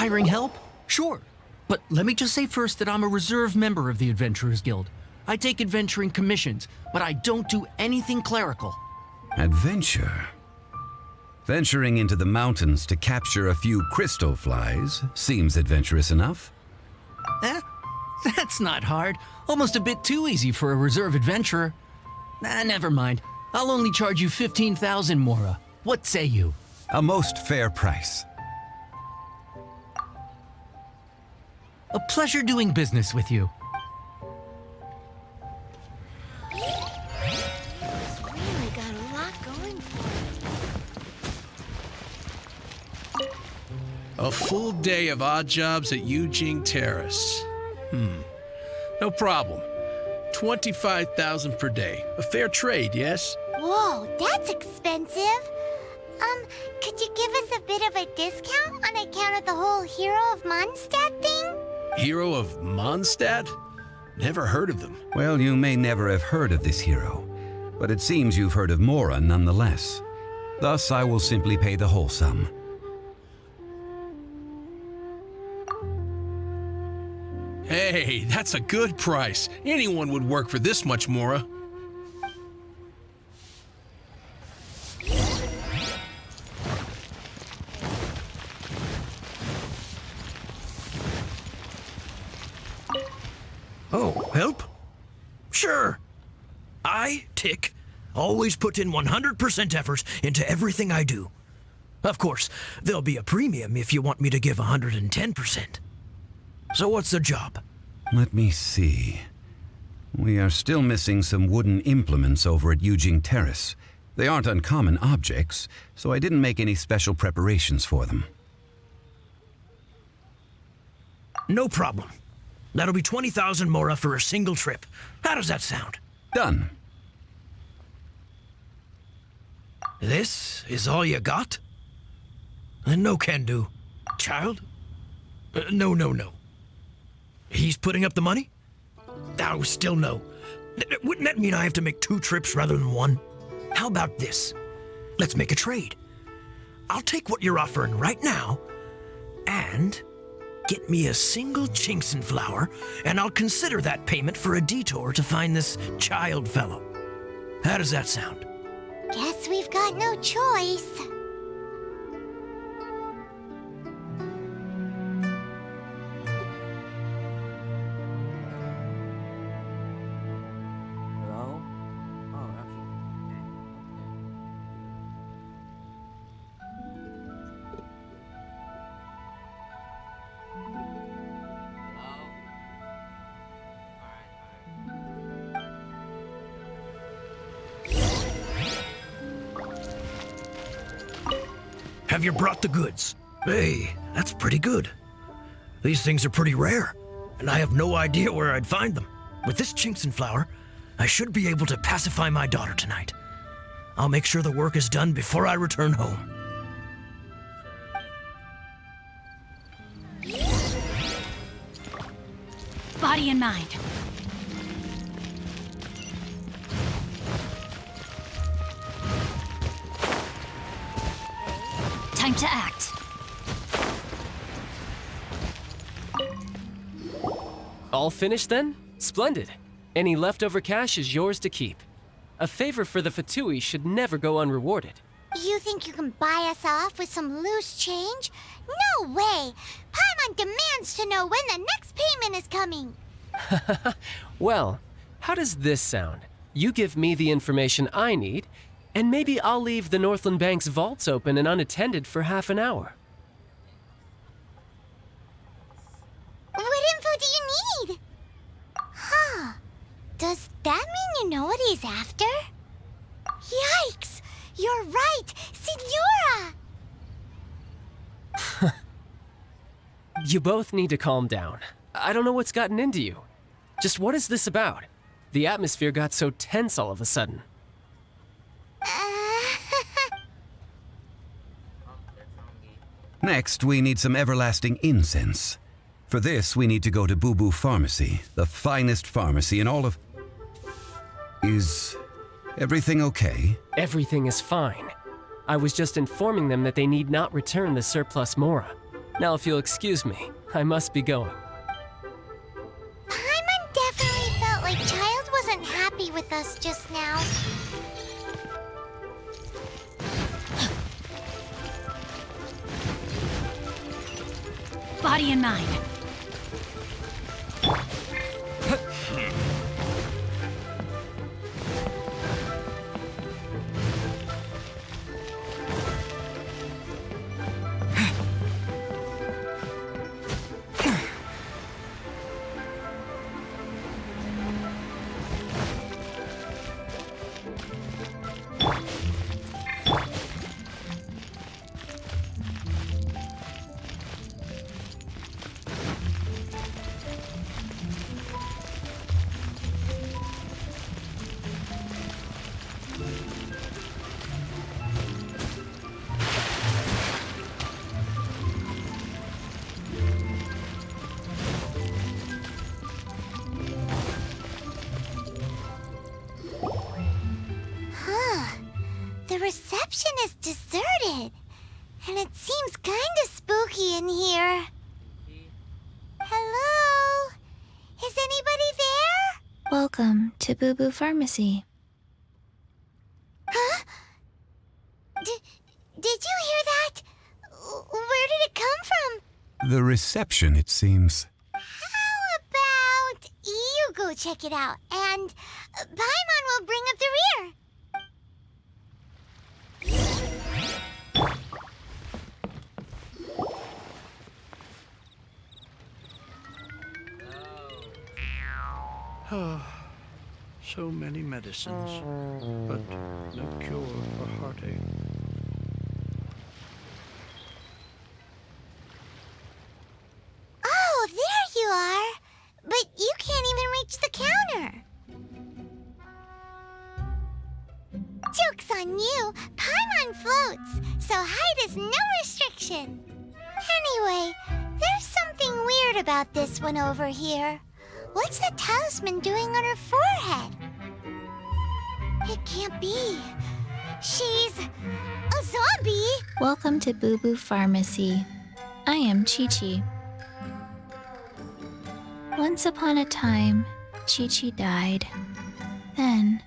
Hiring help? Sure. But let me just say first that I'm a reserve member of the Adventurers Guild. I take adventuring commissions, but I don't do anything clerical. Adventure? Venturing into the mountains to capture a few crystal flies seems adventurous enough. That's not hard. Almost a bit too easy for a reserve adventurer. Never mind. I'll only charge you 15,000 Mora. What say you? A most fair price. A pleasure doing business with you. He's really got a lot going for him. A full day of odd jobs at Eugene Terrace. No problem. 25,000 per day. A fair trade, yes? Whoa, that's expensive. Could you give us a bit of a discount on account of the whole Hero of Mondstadt thing? Hero of Mondstadt? Never heard of them. Well, you may never have heard of this hero, but it seems you've heard of Mora nonetheless. Thus, I will simply pay the whole sum. Hey, that's a good price. Anyone would work for this much, Mora. Oh, help? Sure. I, Tick, always put in 100% effort into everything I do. Of course, there'll be a premium if you want me to give 110%. So what's the job? Let me see. We are still missing some wooden implements over at Eugene Terrace. They aren't uncommon objects, so I didn't make any special preparations for them. No problem. That'll be 20,000 Mora for a single trip. How does that sound? Done. This is all you got? No can do. Child? No. He's putting up the money? Oh, still no. Wouldn't that mean I have to make 2 trips rather than 1? How about this? Let's make a trade. I'll take what you're offering right now, and get me a single Chinxin flower, and I'll consider that payment for a detour to find this child fellow. How does that sound? Guess we've got no choice. Hello? Oh, actually. Have you brought the goods? Hey, that's pretty good. These things are pretty rare, and I have no idea where I'd find them. With this Chinxin flower, I should be able to pacify my daughter tonight. I'll make sure the work is done before I return home. Body and mind. Time to act. All finished then? Splendid. Any leftover cash is yours to keep. A favor for the Fatui should never go unrewarded. You think you can buy us off with some loose change? No way! Paimon demands to know when the next payment is coming! Well, how does this sound? You give me the information I need, and maybe I'll leave the Northland Bank's vaults open and unattended for half an hour. What info do you need? Huh. Does that mean you know what he's after? Yikes! You're right! Signora! You both need to calm down. I don't know what's gotten into you. Just what is this about? The atmosphere got so tense all of a sudden. Next, we need some everlasting incense. For this, we need to go to Boo Boo Pharmacy, the finest pharmacy in all of... Is everything okay? Everything is fine. I was just informing them that they need not return the surplus Mora. Now, if you'll excuse me, I must be going. Paimon definitely felt like Child wasn't happy with us just now. Body and mind. The reception is deserted, and it seems kinda spooky in here. Hello? Is anybody there? Welcome to Boo Boo Pharmacy. Huh? Did you hear that? Where did it come from? The reception, it seems. How about you go check it out, and Paimon will bring up the rear. So many medicines, but no cure for heartache. Oh, there you are. But you can't even reach the counter. Joke's on you. Paimon floats, so height is no restriction. Anyway, there's something weird about this one over here. What's the talisman doing on her forehead? It can't be. She's a zombie. Welcome to Boo Boo Pharmacy. I am Chi-Chi. Once upon a time, Chi-Chi died. Then,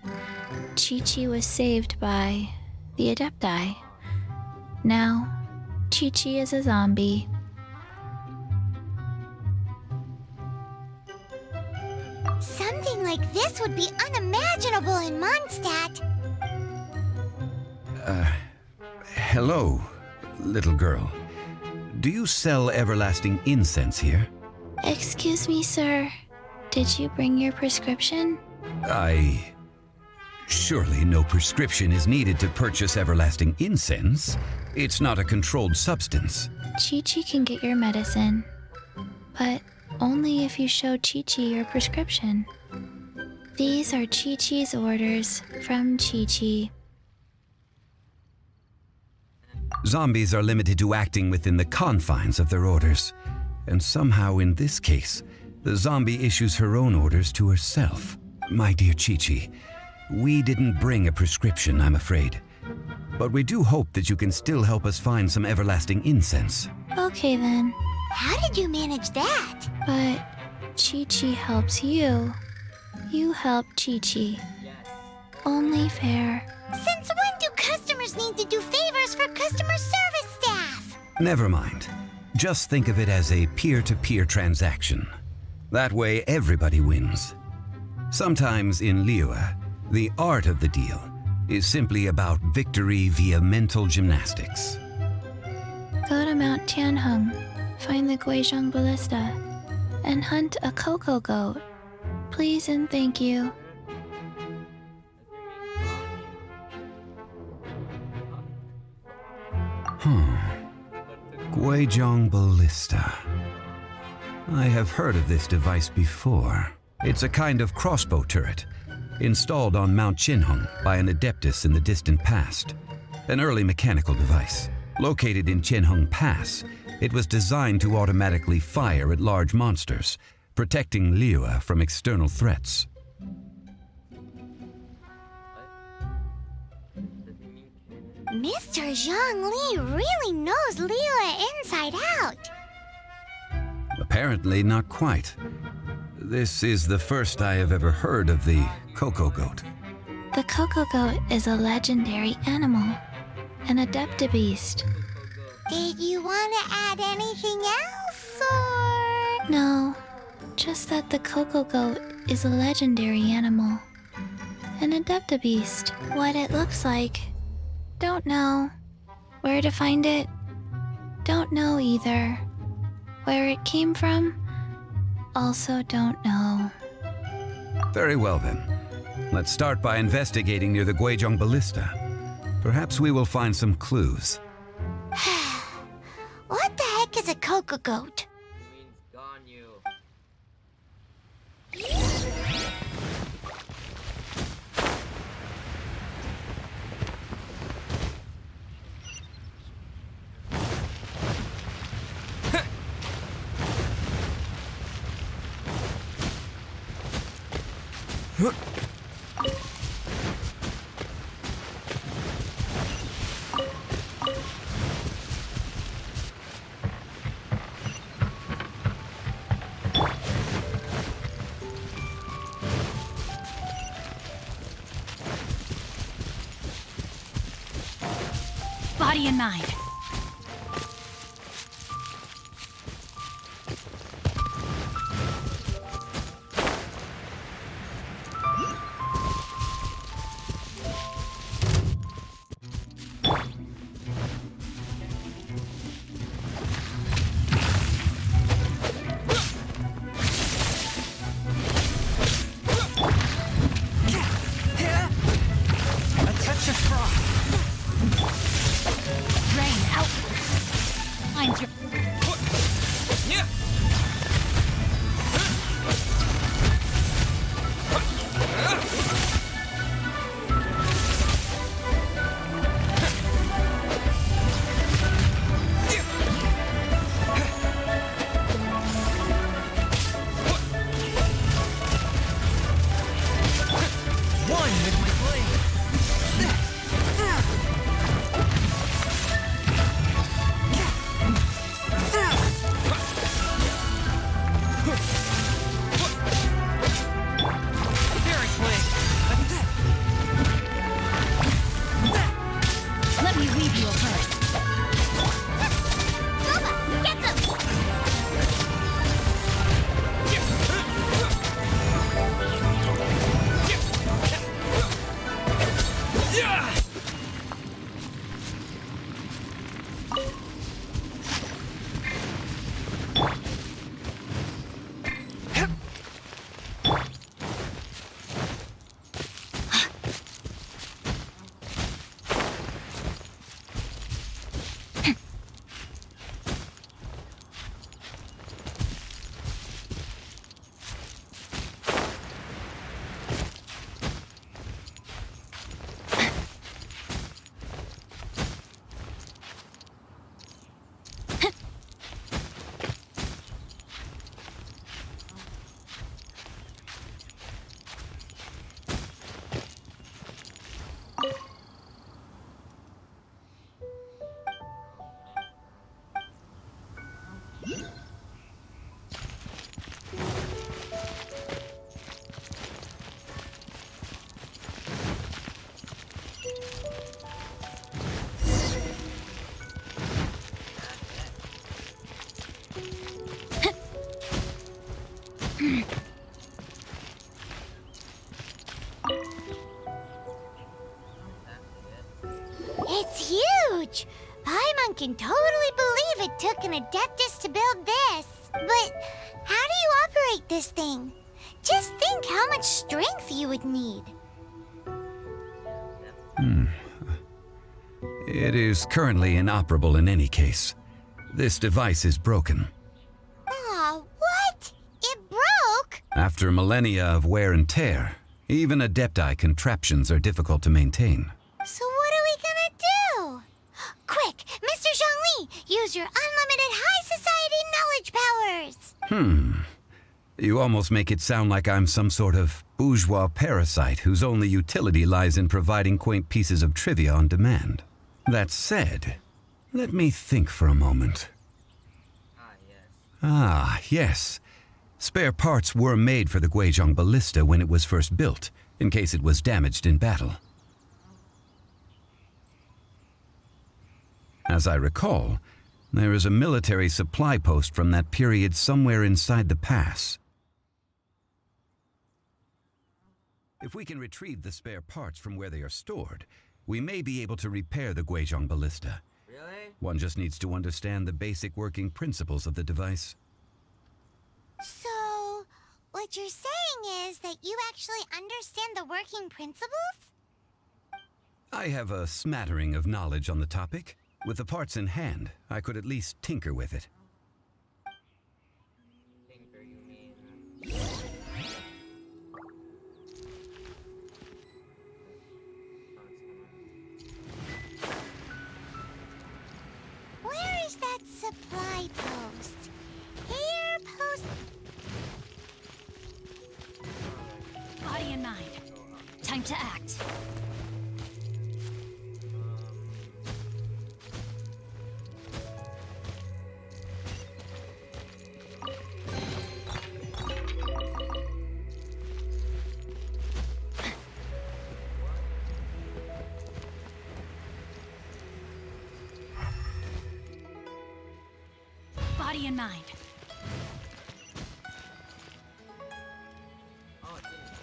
Chi-Chi was saved by the Adepti. Now, Chi-Chi is a zombie. Something like this would be unimaginable in Mondstadt. Hello, little girl. Do you sell everlasting incense here? Excuse me, sir. Did you bring your prescription? Surely no prescription is needed to purchase everlasting incense. It's not a controlled substance. Chi-Chi can get your medicine, but only if you show Chi-Chi your prescription. These are Chi-Chi's orders from Chi-Chi. Zombies are limited to acting within the confines of their orders. And somehow in this case, the zombie issues her own orders to herself. My dear Chi-Chi, we didn't bring a prescription, I'm afraid. But we do hope that you can still help us find some everlasting incense. Okay then, How did you manage that? but Chi-Chi helps you. You help Chi-Chi. Only fair. Since when do customers need to do favors for customer service staff? Never mind. Just think of it as a peer-to-peer transaction. That way everybody wins. Sometimes in Liyue, the art of the deal is simply about victory via mental gymnastics. Go to Mount Tianheng, find the Guizhong Ballista, and hunt a cocoa goat. Please and thank you. Guizhong Ballista. I have heard of this device before. It's a kind of crossbow turret, installed on Mount Qinheng by an adeptus in the distant past. An early mechanical device. Located in Qinheng Pass, it was designed to automatically fire at large monsters, protecting Liyue from external threats. Mr. Zhang Li really knows Liyue inside out. Apparently not quite. This is the first I have ever heard of the Coco Goat. The Coco Goat is a legendary animal, an adeptabeast. Did you want to add anything else, or...? No, just that the Coco Goat is a legendary animal, an adeptabeast. What it looks like, don't know. Where to find it, don't know either. Where it came from, also don't know. Very well then. Let's start by investigating near the Guizhong Ballista. Perhaps we will find some clues. What the heck is a Coco Goat? Means gone you. Body and mind. Rain out. Mine's your. One with my blade. Very quick. Let me weave you a verse. Bubba, get them! It's huge! Paimon can totally believe it took an Adeptus to build this. But how do you operate this thing? Just think how much strength you would need. It is currently inoperable in any case. This device is broken. Aw, what? It broke? After millennia of wear and tear, even Adepti contraptions are difficult to maintain. So what are we gonna do? Quick, Mr. Zhongli, use your unlimited high society knowledge powers! You almost make it sound like I'm some sort of bourgeois parasite whose only utility lies in providing quaint pieces of trivia on demand. That said, let me think for a moment. Ah, yes. Ah, yes. Spare parts were made for the Guizhong ballista when it was first built, in case it was damaged in battle. As I recall, there is a military supply post from that period somewhere inside the pass. If we can retrieve the spare parts from where they are stored, we may be able to repair the Guizhong ballista. Really? One just needs to understand the basic working principles of the device. So, what you're saying is that you actually understand the working principles? I have a smattering of knowledge on the topic. With the parts in hand, I could at least tinker with it. Tinker, you mean? Where is that supply post? Here, post. Body and mind. Time to act. Body and mind. Oh, it's in there.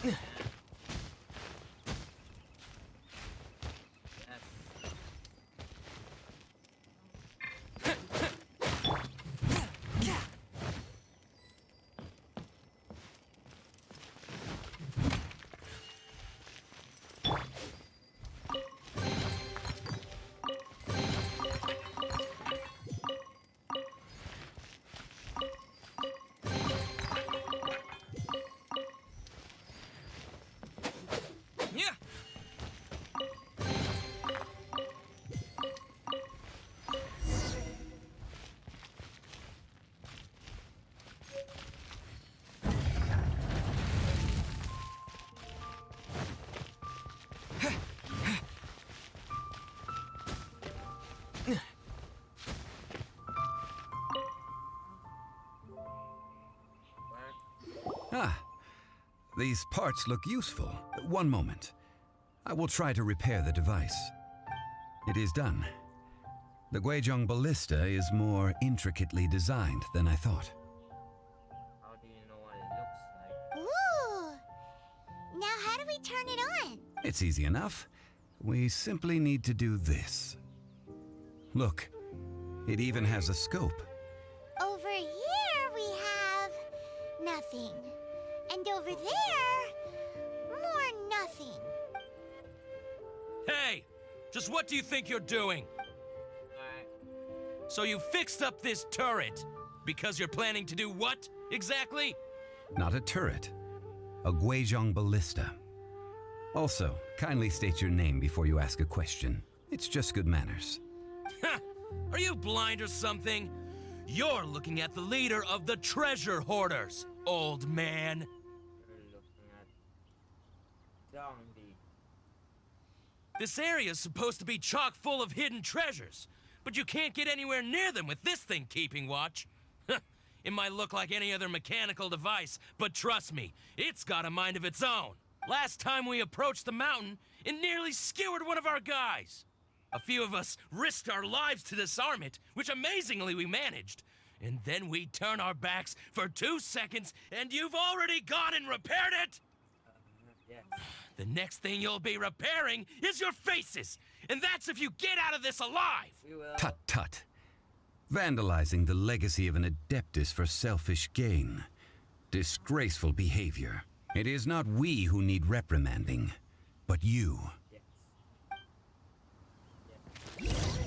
Yeah. Ah, these parts look useful. One moment. I will try to repair the device. It is done. The Guizhong ballista is more intricately designed than I thought. How do you know what it looks like? Ooh! Now how do we turn it on? It's easy enough. We simply need to do this. Look, it even has a scope. Over here we have nothing. And over there, more nothing. Hey! Just what do you think you're doing? Alright. So you fixed up this turret because you're planning to do what exactly? Not a turret, a Guizhong ballista. Also, kindly state your name before you ask a question. It's just good manners. Ha! Are you blind or something? You're looking at the leader of the treasure hoarders, old man. You're looking at zombie. This area's supposed to be chock full of hidden treasures, but you can't get anywhere near them with this thing keeping watch. It might look like any other mechanical device, but trust me, it's got a mind of its own. Last time we approached the mountain, it nearly skewered one of our guys. A few of us risked our lives to disarm it, which amazingly we managed. And then we turn our backs for 2 seconds, and you've already gone and repaired it? Yes. The next thing you'll be repairing is your faces, and that's if you get out of this alive. We will. Tut tut. Vandalizing the legacy of an Adeptus for selfish gain. Disgraceful behavior. It is not we who need reprimanding, but you. Yes.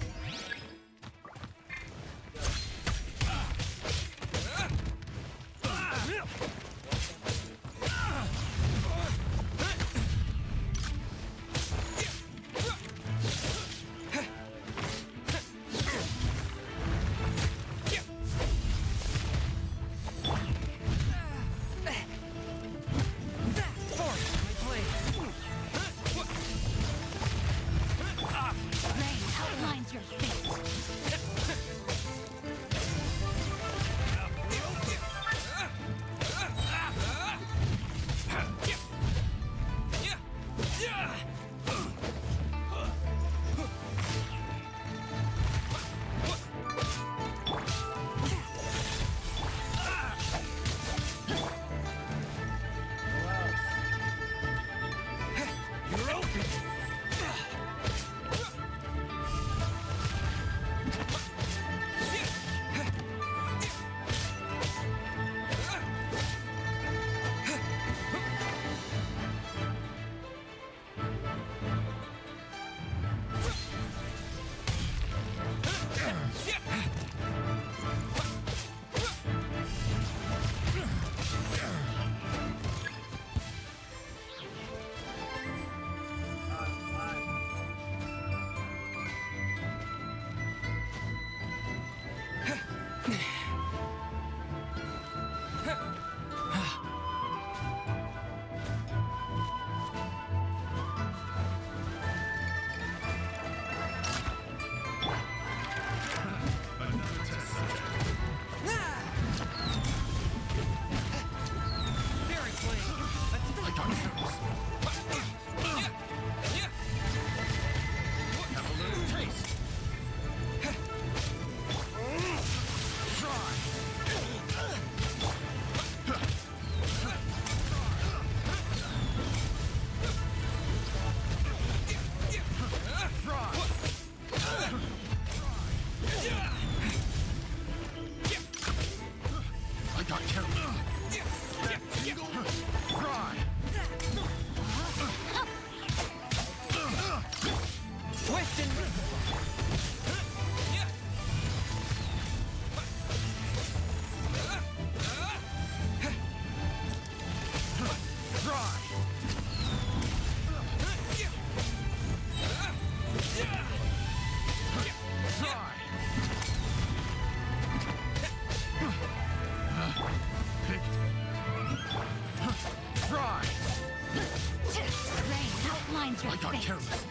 ends your fate.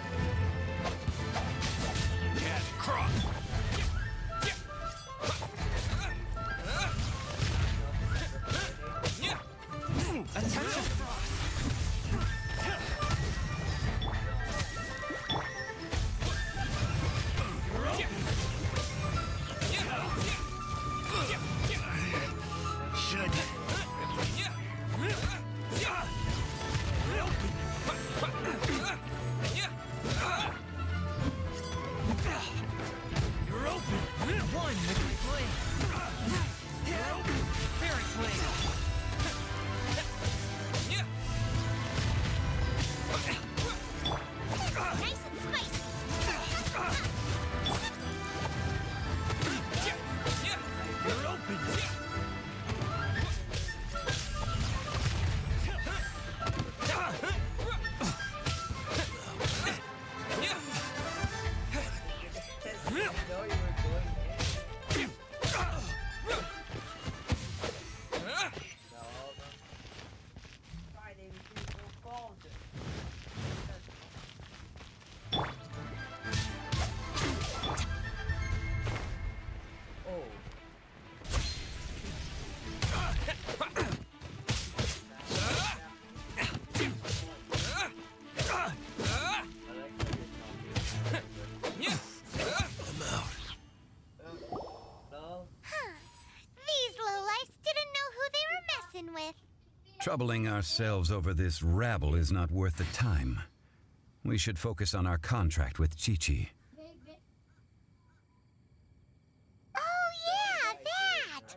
Yeah, cross. Attention! Should. You're open. One with my blade. You're open. Spirit blade. Nice and spicy. You're open. These lowlifes didn't know who they were messing with. Troubling ourselves over this rabble is not worth the time. We should focus on our contract with Chi-Chi. Oh yeah, that!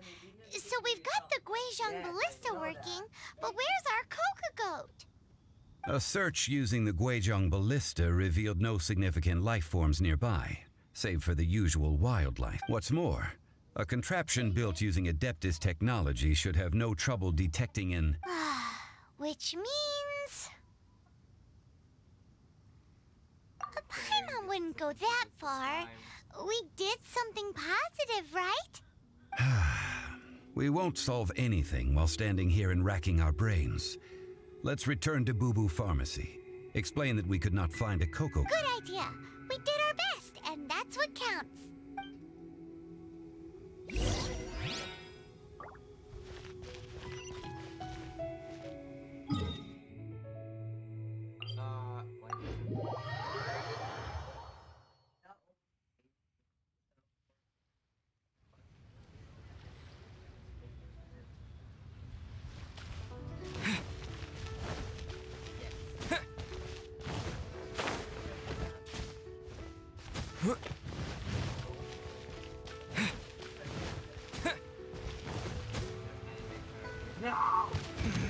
So we've got the Guizhong ballista working, but where's our Coca goat? A search using the Guizhong ballista revealed no significant life forms nearby, save for the usual wildlife. What's more, a contraption built using Adeptus technology should have no trouble detecting an... Which means... A Paimon wouldn't go that far. We did something positive, right? We won't solve anything while standing here and racking our brains. Let's return to Boo Boo Pharmacy. Explain that we could not find a Coco. Good idea. We did our best, and that's what counts.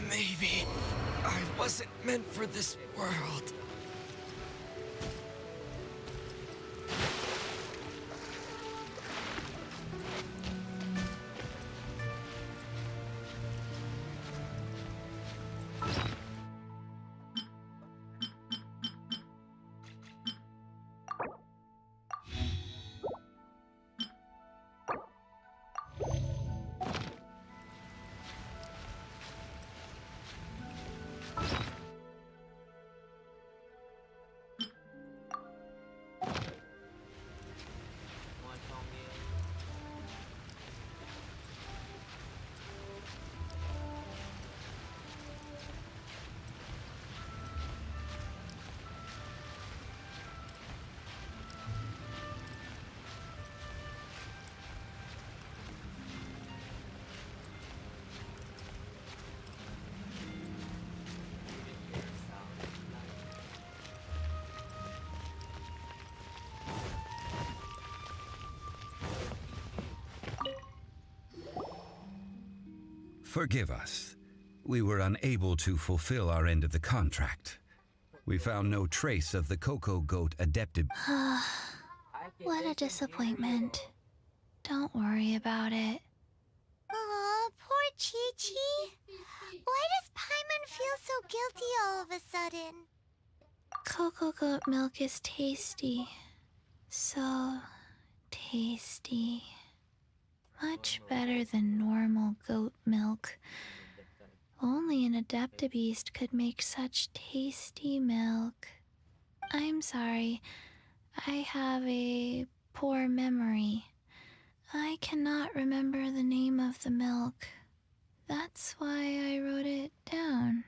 Maybe I wasn't meant for this world. Forgive us. We were unable to fulfill our end of the contract. We found no trace of the Coco Goat Adeptive. What a disappointment. Don't worry about it. Aw, poor Chi-Chi. Why does Paimon feel so guilty all of a sudden? Cocoa goat milk is tasty. So tasty. Much better than normal goat milk. Only an Adeptabeast could make such tasty milk. I'm sorry. I have a poor memory. I cannot remember the name of the milk. That's why I wrote it down.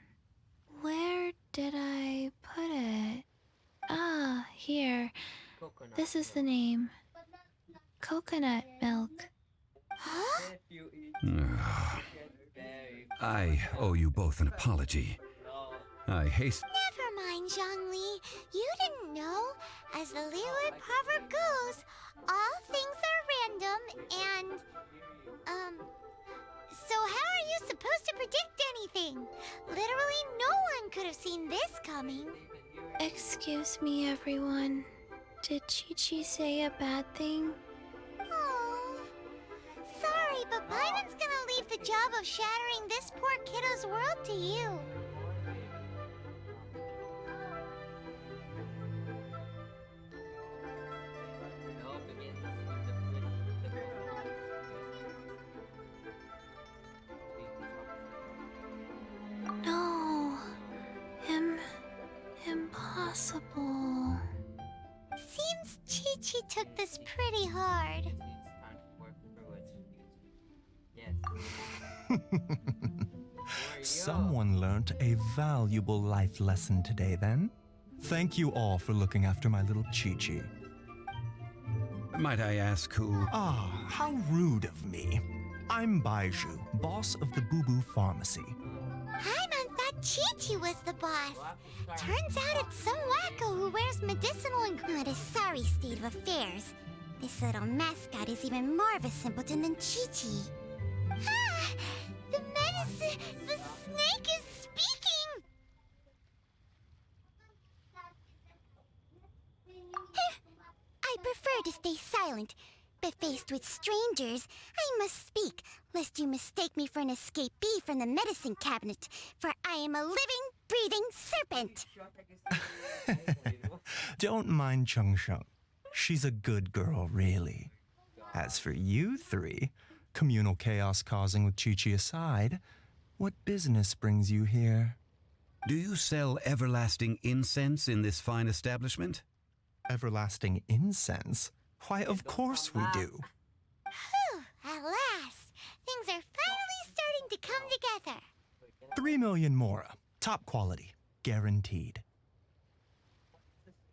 Where did I put it? Ah, here. Coconut This is the milk. name. Coconut milk. Huh? If you eat very I owe you both an apology. no. I haste. Never mind, Zhongli. You didn't know. As the Liyue proverb goes, all things are random and, so how are you supposed to predict anything? Literally no one could have seen this coming. Excuse me, everyone. Did Chi-Chi say a bad thing? Oh, sorry, but Paimon's gonna leave the job of shattering this poor kiddo's world to you. It all begins with the flip of the coin. No. Impossible. Seems Chi-Chi took this pretty hard. It's time to work through it. Yes. Someone learnt a valuable life lesson today, then. Thank you all for looking after my little Chi-Chi. Might I ask who? Ah, how rude of me. I'm Baiju, boss of the Boo Boo Pharmacy. Paimon thought Chi-Chi was the boss. Turns out it's some wacko who wears medicinal What a sorry state of affairs. This little mascot is even more of a simpleton than Chi-Chi. Ah! The snake is speaking! I prefer to stay silent, but faced with strangers, I must speak, lest you mistake me for an escapee from the medicine cabinet, for I am a living, breathing serpent! Don't mind Chung Sheng. She's a good girl, really. As for you three, communal chaos causing with Chi-Chi aside, what business brings you here? Do you sell everlasting incense in this fine establishment? Everlasting incense? Why, of course we do. Whew, at last! Things are finally starting to come together. 3 million mora. Top quality. Guaranteed.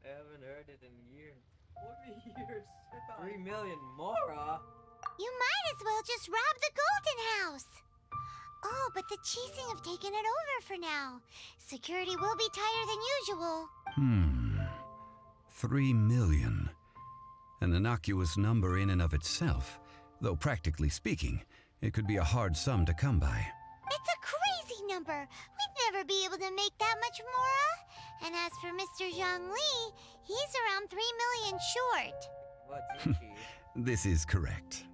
I haven't heard it in years. 40 years. 3 million more. You might as well just rob the Golden House! Oh, but the chasing have taken it over for now. Security will be tighter than usual. 3 million. An innocuous number in and of itself, though practically speaking, it could be a hard sum to come by. It's a crazy number. We'd never be able to make that much Mora. And as for Mr. Zhang Li, he's around 3 million short. What's itchy? This is correct.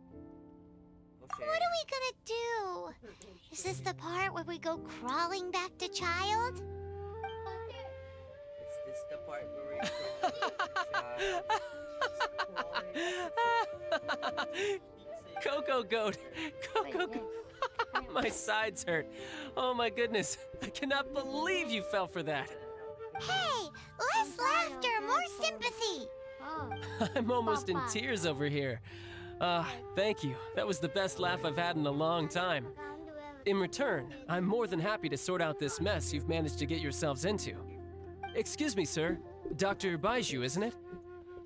Okay. What are we gonna do? Is this the part where we go crawling back to child? Is this the part where we Coco Goat! Coco Goat! My sides hurt. Oh my goodness. I cannot believe you fell for that. Hey, less laughter, more sympathy. I'm almost in tears over here. Thank you. That was the best laugh I've had in a long time. In return, I'm more than happy to sort out this mess you've managed to get yourselves into. Excuse me, sir. Dr. Baiju, isn't it?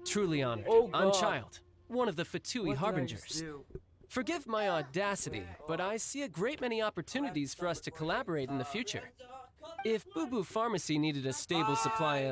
Truly honored. Oh, I'm God. Child, one of the Fatui Harbingers. Forgive my audacity, but I see a great many opportunities for us to collaborate in the future. If Boo Boo Pharmacy needed a stable supply of